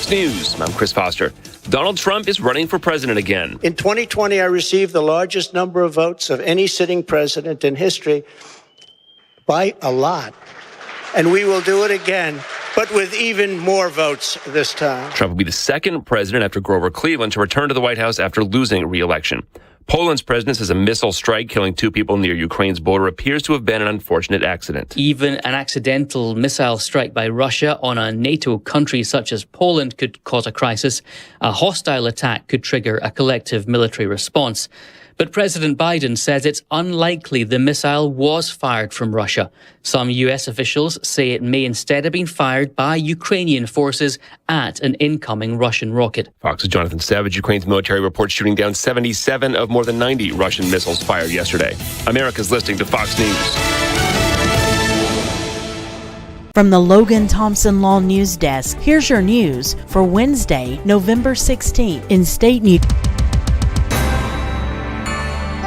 Fox News, I'm Chris Foster. Donald Trump is running for president again. In 2020, I received the largest number of votes of any sitting president in history by a lot. And we will do it again, but with even more votes this time. Trump will be the second president after Grover Cleveland to return to the White House after losing re-election. Poland's president says a missile strike killing 2 people near Ukraine's border appears to have been an unfortunate accident. Even an accidental missile strike by Russia on a NATO country such as Poland could cause a crisis. A hostile attack could trigger a collective military response. But President Biden says it's unlikely the missile was fired from Russia. Some US officials say it may instead have been fired by Ukrainian forces at an incoming Russian rocket. Fox's Jonathan Savage. Ukraine's military reports shooting down 77 of more than 90 Russian missiles fired yesterday. America's listening to Fox News. From the Logan Thompson Law News Desk, here's your news for Wednesday, November 16th in state news.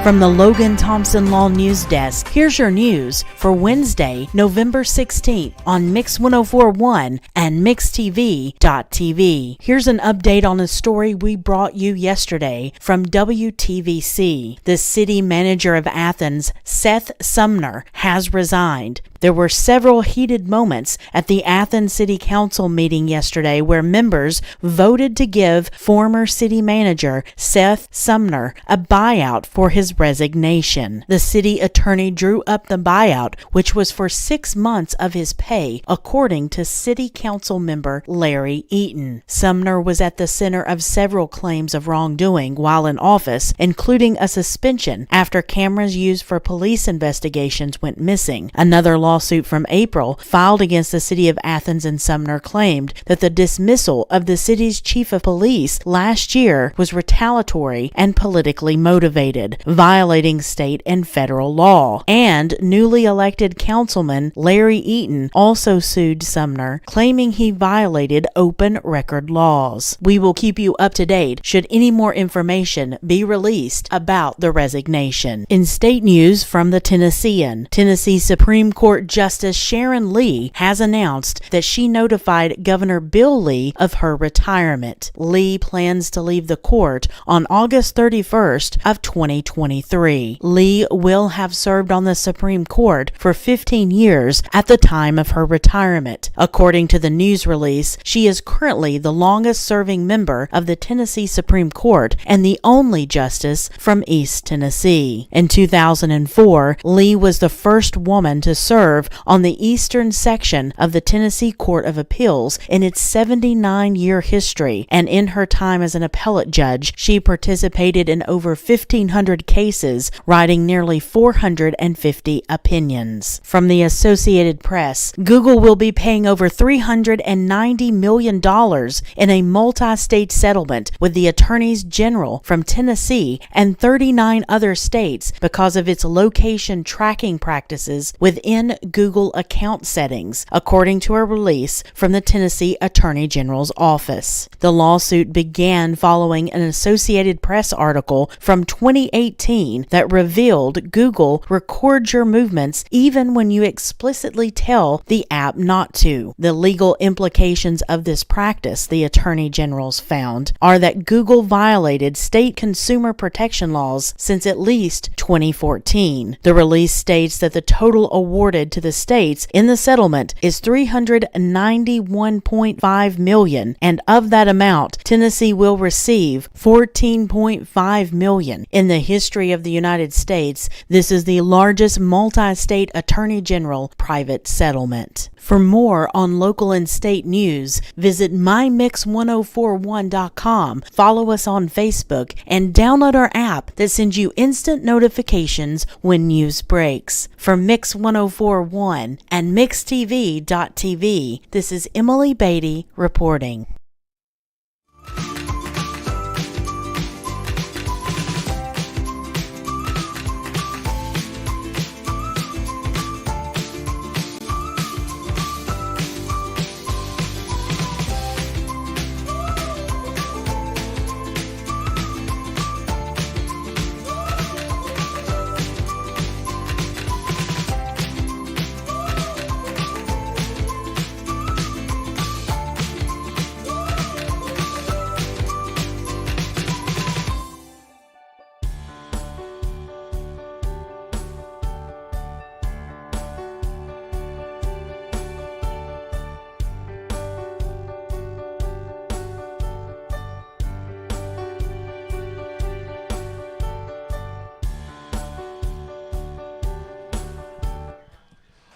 From the Logan Thompson Law News Desk, here's your news for Wednesday, November 16th on Mix 104.1 and MixTV.tv. Here's an update on a story we brought you yesterday from WTVC. The city manager of Athens, Seth Sumner, has resigned. There were several heated moments at the Athens City Council meeting yesterday where members voted to give former city manager Seth Sumner a buyout for his resignation. The city attorney drew up the buyout, which was for 6 months of his pay, according to City Council member Larry Eaton. Sumner was at the center of several claims of wrongdoing while in office, including a suspension after cameras used for police investigations went missing. Another lawsuit from April filed against the city of Athens and Sumner claimed that the dismissal of the city's chief of police last year was retaliatory and politically motivated, violating state and federal law. And newly elected councilman Larry Eaton also sued Sumner, claiming he violated open record laws. We will keep you up to date should any more information be released about the resignation. In state news from the Tennessean, Tennessee Supreme Court Justice Sharon Lee has announced that she notified Governor Bill Lee of her retirement. Lee plans to leave the court on August 31st of 2023. Lee will have served on the Supreme Court for 15 years at the time of her retirement. According to the news release, she is currently the longest-serving member of the Tennessee Supreme Court and the only justice from East Tennessee. In 2004, Lee was the first woman to serve on the eastern section of the Tennessee Court of Appeals in its 79-year history, and in her time as an appellate judge, she participated in over 1,500 cases, writing nearly 450 opinions. From the Associated Press, Google will be paying over $390 million in a multi-state settlement with the attorneys general from Tennessee and 39 other states because of its location tracking practices within Google account settings, according to a release from the Tennessee Attorney General's office. The lawsuit began following an Associated Press article from 2018 that revealed Google records your movements even when you explicitly tell the app not to. The legal implications of this practice, the Attorney General's found, are that Google violated state consumer protection laws since at least 2014. The release states that the total awarded to the states in the settlement is $391.5 million, and of that amount, Tennessee will receive $14.5 million. In the history of the United States, this is the largest multi-state attorney general private settlement. For more on local and state news, visit mymix1041.com, follow us on Facebook, and download our app that sends you instant notifications when news breaks. For Mix 104.1 and MixTV.tv, this is Emily Beatty reporting.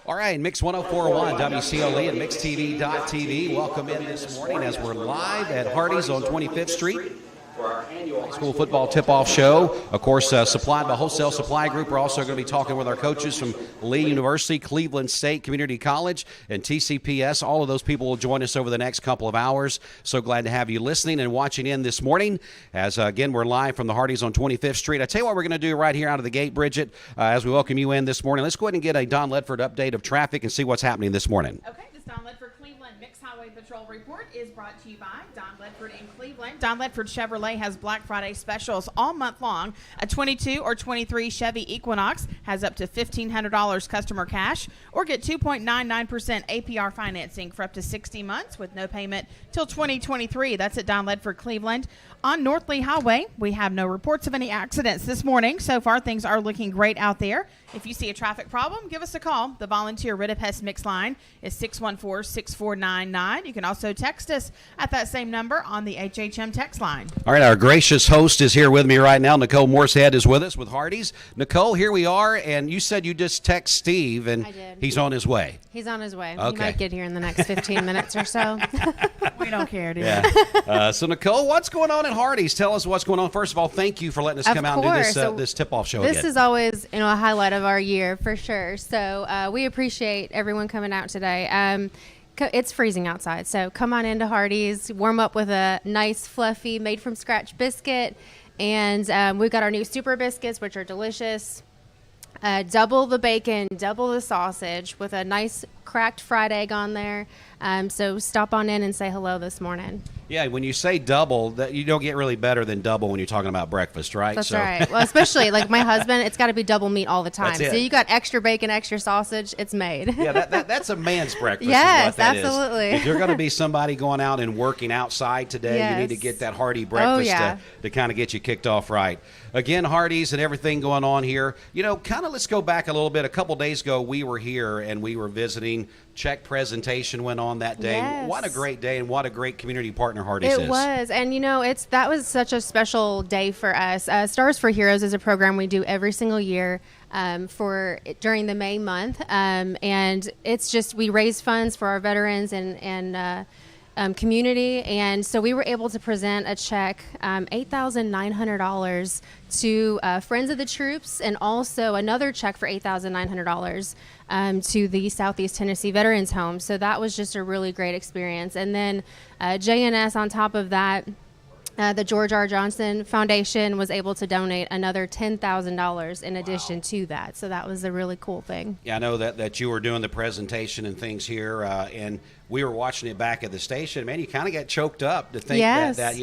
All right, Mix 104.1, WCOE and MixTV.tv. Welcome in this morning as we're live at Hardee's on 25th Street for our annual high school football tip-off show. Of course, supplied by Wholesale Supply Group. We're also going to be talking with our coaches from Lee University, Cleveland State Community College, and TCPS. All of those people will join us over the next couple of hours. So glad to have you listening and watching in this morning. As, again, we're live from the Hardee's on 25th Street. I tell you what we're going to do right here out of the gate, Bridget, as we welcome you in this morning. Let's go ahead and get a Don Ledford update of traffic and see what's happening this morning. Okay, this Don Ledford Cleveland Mixed Highway Patrol report is brought to you by Don Ledford in Cleveland. Don Ledford Chevrolet has Black Friday specials all month long. A 22 or 23 Chevy Equinox has up to $1,500 customer cash, or get 2.99% APR financing for up to 60 months with no payment till 2023. That's at Don Ledford Cleveland. On North Lee Highway, we have no reports of any accidents this morning. So far, things are looking great out there. If you see a traffic problem, give us a call. The volunteer Rid of Pest Mix line is 614-6499. You can also text us at that same number on the HHM text line. All right, our gracious host is here with me right now. Nicole Morsehead is with us with Hardee's. Nicole, here we are, and you said you just text Steve, and I did. He's on his way. He's on his way. Okay. He might get here in the next 15 minutes or so. We don't care, do we? Yeah. So, Nicole, what's going on at Hardee's? Tell us what's going on. First of all, thank you for letting us come out and do this, So this tip-off show This again. is always, a highlight of our year for sure. So we appreciate everyone coming out today. It's freezing outside, so come on into Hardee's, warm up with a nice, fluffy, made-from-scratch biscuit, and we've got our new super biscuits, which are delicious. Double the bacon, double the sausage with a nice cracked fried egg on there. So stop on in and say hello this morning. Yeah, when you say double, that you don't get really better than double when you're talking about breakfast, right? That's right. Well, especially like my husband, it's got to be double meat all the time. That's it. So you got extra bacon, extra sausage, it's made. Yeah, that's a man's breakfast. Yes, is what that absolutely. Is. If you're going to be somebody going out and working outside today, you need to Yes. get that Hardee breakfast to kind of get you kicked off right. Again, Hardee's and everything going on here. Kind of let's go back a little bit. A couple days ago, we were here and we were visiting. Check presentation went on that day. Yes. What a great day and what a great community partner Hardee's is. It was. And, that was such a special day for us. Stars for Heroes is a program we do every single year during the May month. And it's just we raise funds for our veterans and community, and so we were able to present a check, $8,900 to Friends of the Troops, and also another check for $8,900 to the Southeast Tennessee Veterans Home. So that was just a really great experience. And then JNS on top of that, the George R. Johnson Foundation was able to donate another $10,000 in addition to that. So that was a really cool thing. Yeah, I know that you were doing the presentation and things here, and we were watching it back at the station. Man, you kind of got choked up to think Yes. that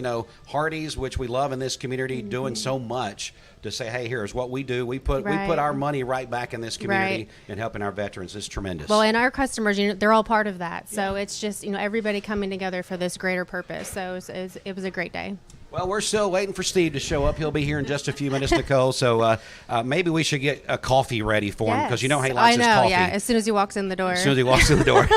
Hardee's, which we love in this community, doing so much to say, hey, here's what we do. We put our money right back in this community and helping our veterans is tremendous. Well, and our customers, they're all part of that. So it's just, everybody coming together for this greater purpose. So it was a great day. Well, we're still waiting for Steve to show up. He'll be here in just a few minutes, Nicole. So maybe we should get a coffee ready for him because he likes his coffee. Yeah, as soon as he walks in the door. As soon as he walks in the door.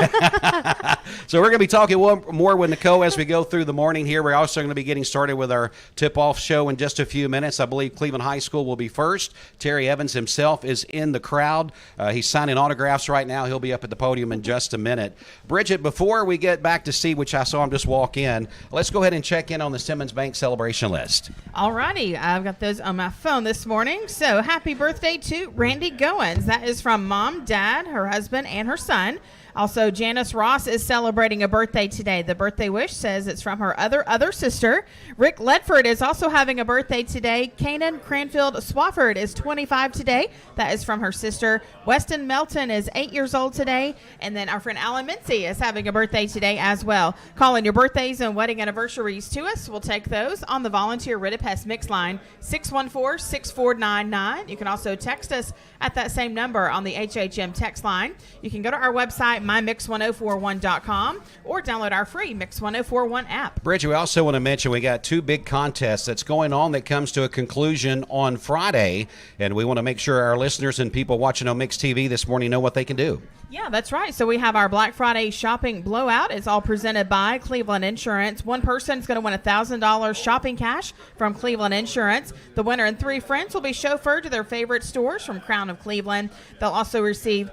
So we're going to be talking more with Nicole as we go through the morning here. We're also going to be getting started with our tip-off show in just a few minutes. I believe Cleveland High School will be first. Terry Evans himself is in the crowd. He's signing autographs right now. He'll be up at the podium in just a minute. Bridget, before we get back to Steve, which I saw him just walk in, let's go ahead and check in on the Simmons Bank celebration list. All righty. I've got those on my phone this morning. So happy birthday to Randy Goins. That is from Mom, Dad, her husband, and her son. Also, Janice Ross is celebrating a birthday today. The birthday wish says it's from her other sister. Rick Ledford is also having a birthday today. Kanan Cranfield Swafford is 25 today. That is from her sister. Weston Melton is 8 years old today. And then our friend Alan Mincy is having a birthday today as well. Call in your birthdays and wedding anniversaries to us. We'll take those on the volunteer Rid of Pest Mix line, 614-6499. You can also text us at that same number on the HHM text line. You can go to our website, mymix1041.com, or download our free Mix 1041 app. Bridget, we also want to mention we got two big contests that's going on that comes to a conclusion on Friday, and we want to make sure our listeners and people watching on Mix TV this morning know what they can do. Yeah, that's right. So we have our Black Friday shopping blowout. It's all presented by Cleveland Insurance. One person's going to win $1,000 shopping cash from Cleveland Insurance. The winner and 3 friends will be chauffeured to their favorite stores from Crown of Cleveland. They'll also receive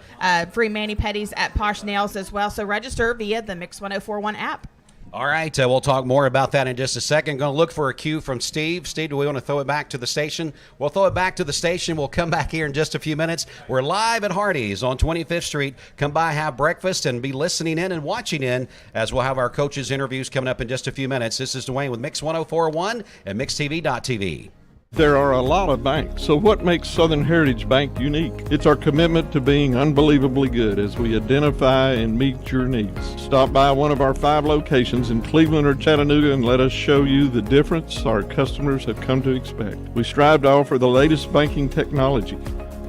free mani-pedis at Posh Nails as well. So register via the Mix 1041 app. All right, we'll talk more about that in just a second. Going to look for a cue from Steve. Steve, do we want to throw it back to the station? We'll throw it back to the station. We'll come back here in just a few minutes. We're live at Hardee's on 25th Street. Come by, have breakfast, and be listening in and watching in as we'll have our coaches' interviews coming up in just a few minutes. This is Dwayne with Mix 1041 and MixTV.tv. There are a lot of banks, so what makes Southern Heritage Bank unique? It's our commitment to being unbelievably good as we identify and meet your needs. Stop by one of our 5 locations in Cleveland or Chattanooga and let us show you the difference our customers have come to expect. We strive to offer the latest banking technology,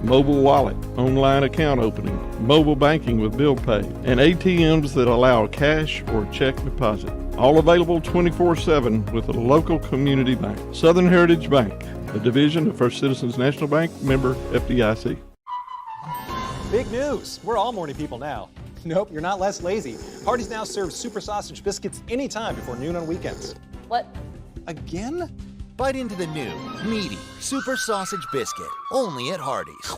mobile wallet, online account opening, mobile banking with bill pay, and ATMs that allow cash or check deposit. All available 24/7 with a local community bank. Southern Heritage Bank, a division of First Citizens National Bank, member FDIC. Big news! We're all morning people now. Nope, you're not less lazy. Hardee's now serves super sausage biscuits anytime before noon on weekends. What? Again? Bite into the new, meaty, super sausage biscuit, only at Hardee's.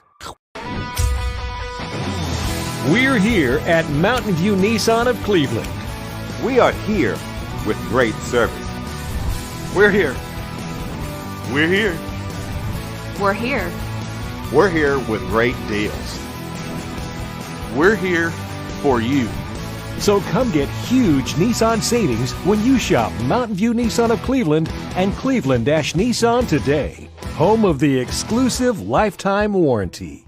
We're here at Mountain View Nissan of Cleveland. We are here with great service. We're here. We're here. We're here. We're here with great deals. We're here for you. So come get huge Nissan savings when you shop Mountain View Nissan of Cleveland and Cleveland-Nissan today. Home of the exclusive lifetime warranty.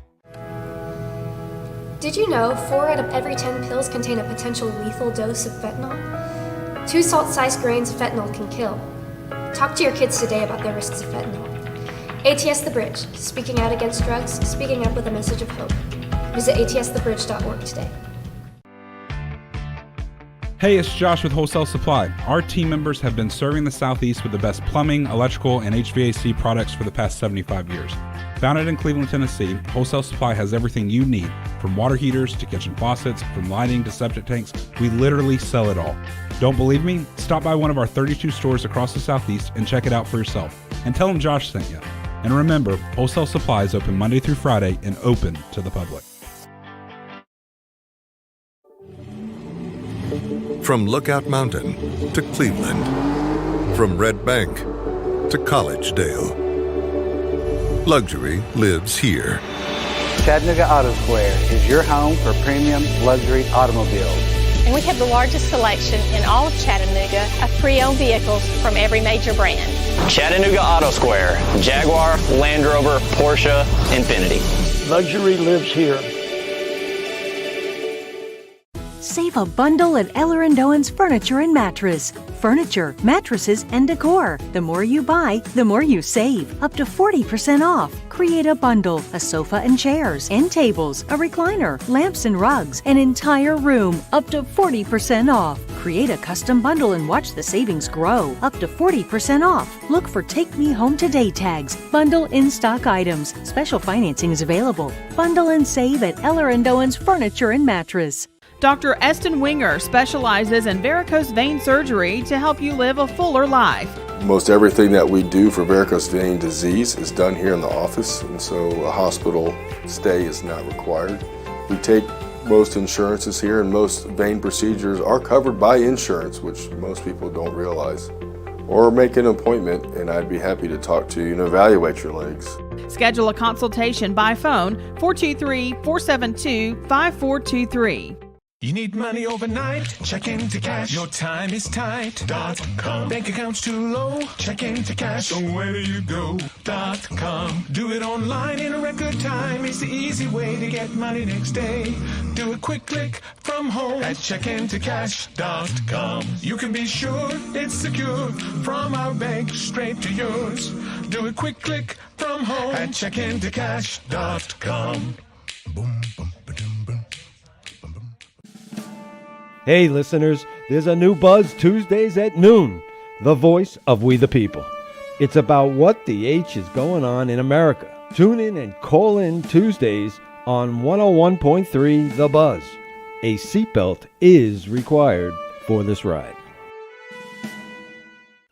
Did you know 4 out of every 10 pills contain a potential lethal dose of fentanyl? 2 salt-sized grains of fentanyl can kill. Talk to your kids today about the risks of fentanyl. ATS The Bridge, speaking out against drugs, speaking up with a message of hope. Visit atsthebridge.org today. Hey, it's Josh with Wholesale Supply. Our team members have been serving the Southeast with the best plumbing, electrical, and HVAC products for the past 75 years. Founded in Cleveland, Tennessee, Wholesale Supply has everything you need, from water heaters to kitchen faucets, from lighting to septic tanks. We literally sell it all. Don't believe me? Stop by one of our 32 stores across the Southeast and check it out for yourself. And tell them Josh sent you. And remember, Wholesale Supply is open Monday through Friday and open to the public. From Lookout Mountain to Cleveland, from Red Bank to Collegedale, luxury lives here. Chattanooga Auto Square is your home for premium luxury automobiles. And we have the largest selection in all of Chattanooga of pre-owned vehicles from every major brand. Chattanooga Auto Square, Jaguar, Land Rover, Porsche, Infiniti. Luxury lives here. Save a bundle at Eller & Owen's Furniture and Mattress. Furniture, mattresses, and decor. The more you buy, the more you save. Up to 40% off. Create a bundle, a sofa and chairs, end tables, a recliner, lamps and rugs, an entire room. Up to 40% off. Create a custom bundle and watch the savings grow. Up to 40% off. Look for Take Me Home Today tags. Bundle in-stock items. Special financing is available. Bundle and save at Eller & Owen's Furniture and Mattress. Dr. Eston Winger specializes in varicose vein surgery to help you live a fuller life. Most everything that we do for varicose vein disease is done here in the office, and so a hospital stay is not required. We take most insurances here, and most vein procedures are covered by insurance, which most people don't realize. Or make an appointment, and I'd be happy to talk to you and evaluate your legs. Schedule a consultation by phone, 423-472-5423. You need money overnight? Check into cash. Your time is tight.com. Bank accounts too low? Check into cash. So where do you go.com? Do it online in a record time. It's the easy way to get money next day. Do a quick click from home at checkintocash.com. You can be sure it's secure from our bank straight to yours. Do a quick click from home at checkintocash.com. Boom, boom. Hey listeners, there's a new buzz Tuesdays at noon, the voice of We the People. It's about what the H is going on in America. Tune in and call in Tuesdays on 101.3 The Buzz. A seatbelt is required for this ride.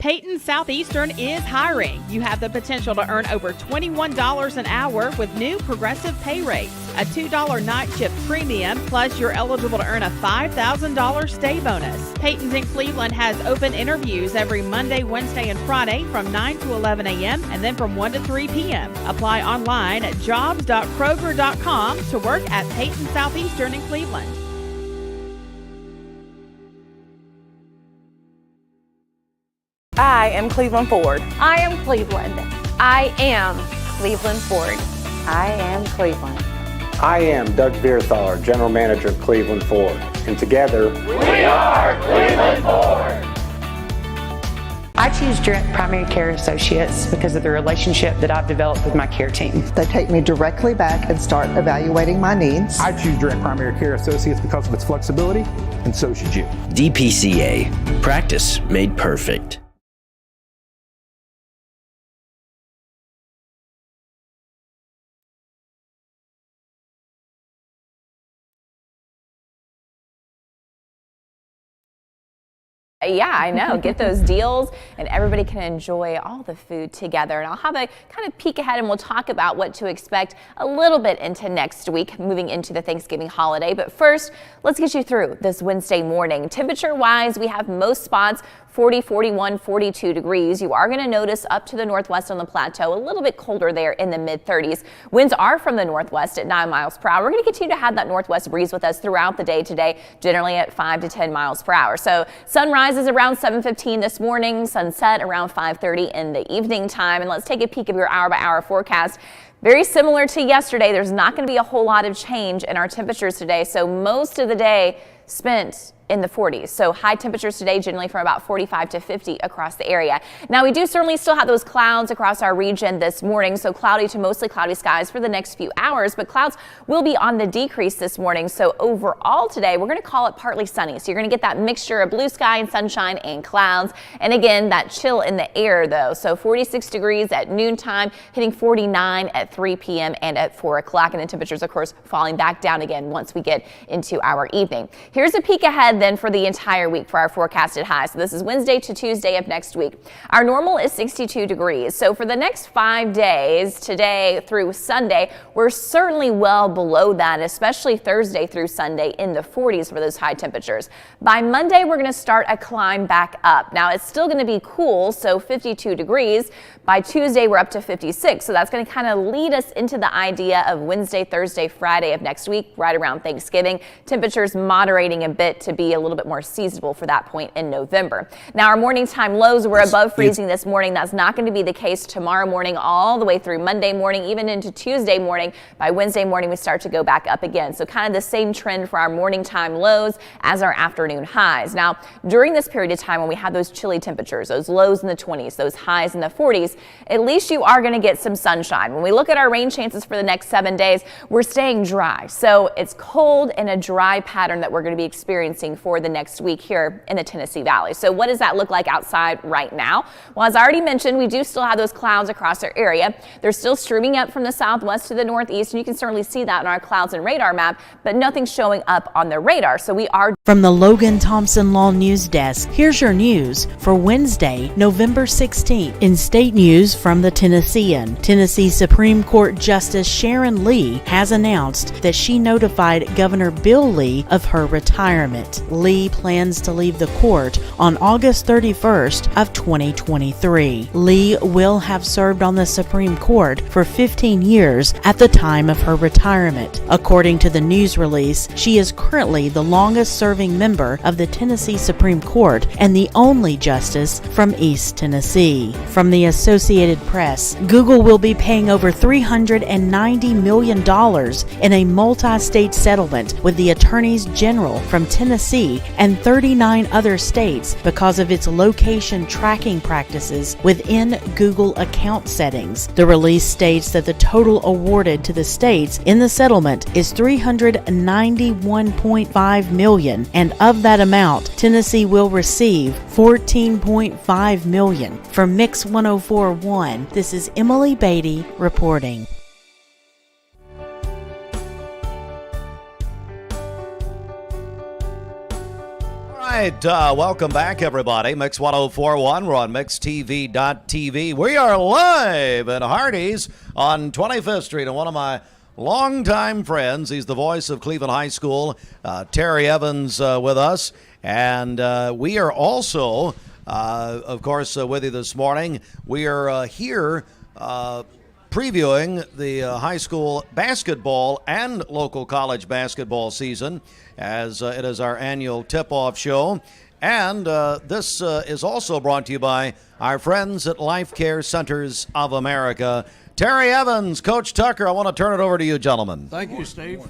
Peyton Southeastern is hiring. You have the potential to earn over $21 an hour with new progressive pay rates. A $2 night shift premium, plus you're eligible to earn a $5,000 stay bonus. Peyton's in Cleveland has open interviews every Monday, Wednesday, and Friday from 9 to 11 a.m. and then from 1 to 3 p.m. Apply online at jobs.kroger.com to work at Peyton Southeastern in Cleveland. I am Cleveland Ford. I am Cleveland. I am Cleveland Ford. I am Cleveland. I am Doug Beerthaler, General Manager of Cleveland Ford. And together, we are Cleveland Ford. I choose Direct Primary Care Associates because of the relationship that I've developed with my care team. They take me directly back and start evaluating my needs. I choose Direct Primary Care Associates because of its flexibility, and so should you. DPCA. Practice made perfect. Yeah, I know. Get those deals and everybody can enjoy all the food together. And I'll have a kind of peek ahead and we'll talk about what to expect a little bit into next week, moving into the Thanksgiving holiday. But first, let's get you through this Wednesday morning. Temperature-wise, we have most spots 40, 41, 42 degrees. You are going to notice up to the northwest on the plateau, a little bit colder there in the mid-30s. Winds are from the northwest at 9 miles per hour. We're going to continue to have that northwest breeze with us throughout the day today, generally at 5 to 10 miles per hour. So sunrise is around 7:15 this morning, sunset around 5:30 in the evening time. And let's take a peek of your hour-by-hour forecast. Very similar to yesterday, there's not going to be a whole lot of change in our temperatures today. So most of the day spent in the 40s. So high temperatures today, generally from about 45 to 50 across the area. Now we do certainly still have those clouds across our region this morning. So cloudy to mostly cloudy skies for the next few hours, but clouds will be on the decrease this morning. So overall today, we're going to call it partly sunny. So you're going to get that mixture of blue sky and sunshine and clouds. And again, that chill in the air though. So 46 degrees at noontime, hitting 49 at 3 p.m. and at 4 o'clock. And the temperatures, of course, falling back down again once we get into our evening. Here's a peek ahead then for the entire week for our forecasted highs. So this is Wednesday to Tuesday of next week. Our normal is 62 degrees. So for the next 5 days, today through Sunday, we're certainly well below that, especially Thursday through Sunday in the 40s for those high temperatures. By Monday, we're going to start a climb back up. Now it's still going to be cool, so 52 degrees. By Tuesday, we're up to 56. So that's going to kind of lead us into the idea of Wednesday, Thursday, Friday of next week, right around Thanksgiving. Temperatures moderating a bit to be a little bit more seasonable for that point in November. Now our morning time lows were above freezing this morning. That's not going to be the case tomorrow morning all the way through Monday morning, even into Tuesday morning. By Wednesday morning, we start to go back up again. So kind of the same trend for our morning time lows as our afternoon highs. Now during this period of time when we have those chilly temperatures, those lows in the 20s, those highs in the 40s, at least you are going to get some sunshine. When we look at our rain chances for the next 7 days, we're staying dry. So it's cold and a dry pattern that we're going to be experiencing for the next week here in the Tennessee Valley. So what does that look like outside right now? Well, as I already mentioned, we do still have those clouds across our area. They're still streaming up from the southwest to the northeast, and you can certainly see that on our clouds and radar map, but nothing's showing up on the radar. So we are. From the Logan Thompson Law News Desk, here's your news for Wednesday, November 16th. In state news from the Tennessean, Tennessee Supreme Court Justice Sharon Lee has announced that she notified Governor Bill Lee of her retirement. Lee plans to leave the court on August 31st of 2023. Lee will have served on the Supreme Court for 15 years at the time of her retirement. According to the news release, she is currently the longest-serving member of the Tennessee Supreme Court and the only justice from East Tennessee. From the Associated Press, Google will be paying over $390 million in a multi-state settlement with the attorneys general from Tennessee and 39 other states because of its location tracking practices within Google account settings. The release states that the total awarded to the states in the settlement is $391.5 million, and of that amount, Tennessee will receive $14.5 million. For Mix 104.1, this is Emily Beatty reporting. right, welcome back, everybody. Mix 1041. We're on mixtv.tv. We are live at Hardee's on 25th Street, and one of my longtime friends, he's the voice of Cleveland High School, Terry Evans, with us. And we are also, of course, with you this morning. We are here previewing the high school basketball and local college basketball season, as it is our annual tip-off show. And this is also brought to you by our friends at Life Care Centers of America. Terry Evans, Coach Tucker, I want to turn it over to you, gentlemen. Thank you, Steve.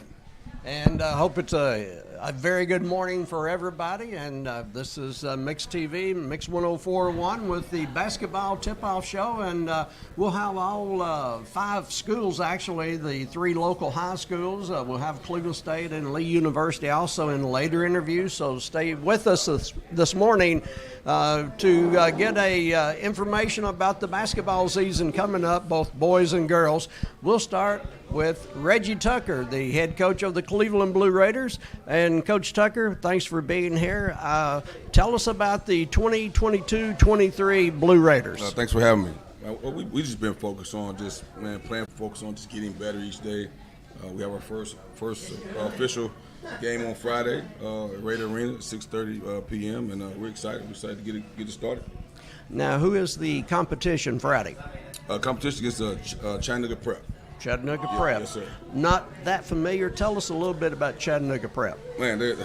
And I hope it's a very good morning for everybody. And this is Mix TV, Mix 1041 with the basketball tip-off show. And we'll have all 5 schools, actually, the 3 local high schools. We'll have Cleveland State and Lee University also in later interviews. So stay with us this morning to get information about the basketball season coming up, both boys and girls. We'll start with Reggie Tucker, the head coach of the Cleveland Blue Raiders. And Coach Tucker, thanks for being here. Tell us about the 2022-23 Blue Raiders. Thanks for having me. We just been focused on just getting better each day. We have our first official game on Friday at Raider Arena at 6:30 p.m. and we're excited. We're excited to get it started. Now, who is the competition Friday? Competition against Chattanooga Prep. Chattanooga Prep. Yes, sir. Not that familiar. Tell us a little bit about Chattanooga Prep. Man, they're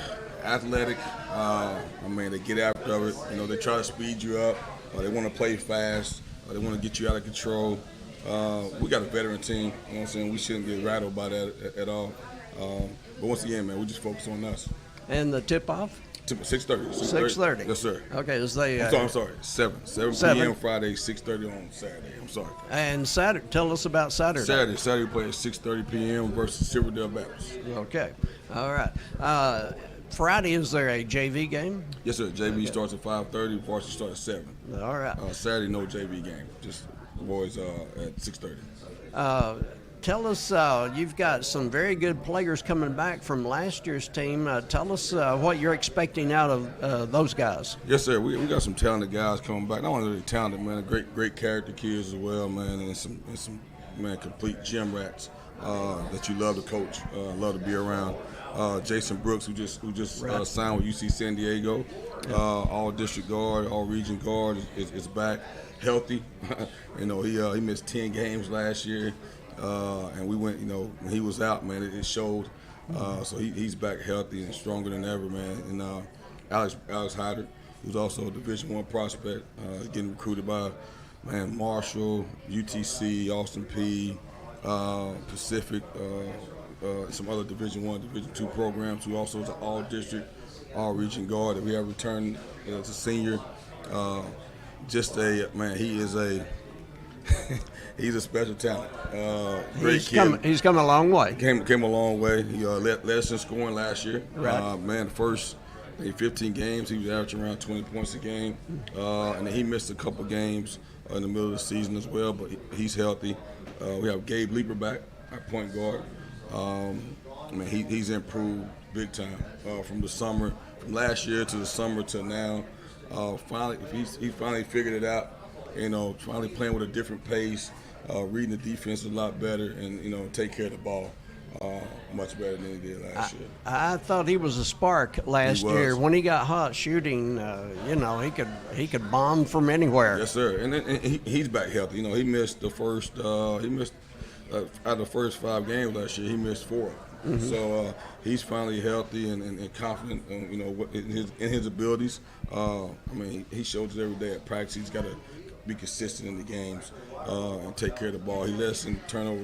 athletic. They get after it. You know, they try to speed you up. They want to play fast. They want to get you out of control. We got a veteran team. You know what I'm saying? We shouldn't get rattled by that at all. But once again, man, we just focus on us. And the tip-off? 6:30. 6:30. Yes, sir. Okay, I'm sorry. 7 p.m. Friday, 6:30 on Saturday. I'm sorry. And Saturday, tell us about Saturday. Saturday we play at 6:30 p.m. versus Silverdale Baptist. Okay. All right. Friday, is there a JV game? Yes, sir. JV starts at 5:30. Varsity starts at 7. All right. Saturday, no JV game. Just the boys at 6:30. Tell us, you've got some very good players coming back from last year's team. Tell us what you're expecting out of those guys. Yes, sir. We got some talented guys coming back. Not only really talented, man, great character kids as well, man, and some complete gym rats that you love to coach, love to be around. Jason Brooks, who just signed with UC San Diego, all district guard, all region guard, is back healthy. You know, he missed 10 games last year. And we went, when he was out, man, it showed. So he's back healthy and stronger than ever, man. And Alex Hyder, who's also a Division I prospect, getting recruited by, Marshall, UTC, Austin P, Pacific, some other Division I, Division II programs, who also is an all-district, all-region guard that we have returned as a senior. He is he's a special talent. Great kid. He's come a long way. Came a long way. He led us in scoring last year. Right. The first 15 games, he was averaging around 20 points a game. And then he missed a couple games in the middle of the season as well, but he's healthy. We have Gabe Leeper back, our point guard. He's improved big time from from last year to the summer to now. He finally figured it out. Finally playing with a different pace, reading the defense a lot better, and take care of the ball much better than he did last year. I thought he was a spark last year. When he got hot shooting, he could bomb from anywhere. Yes, sir. And he's back healthy. He missed the first. Out of the first 5 games last year, he missed 4. Mm-hmm. So he's finally healthy and confident, in his abilities. He shows it every day at practice. He's got to be consistent in the games and take care of the ball. He led us in turnover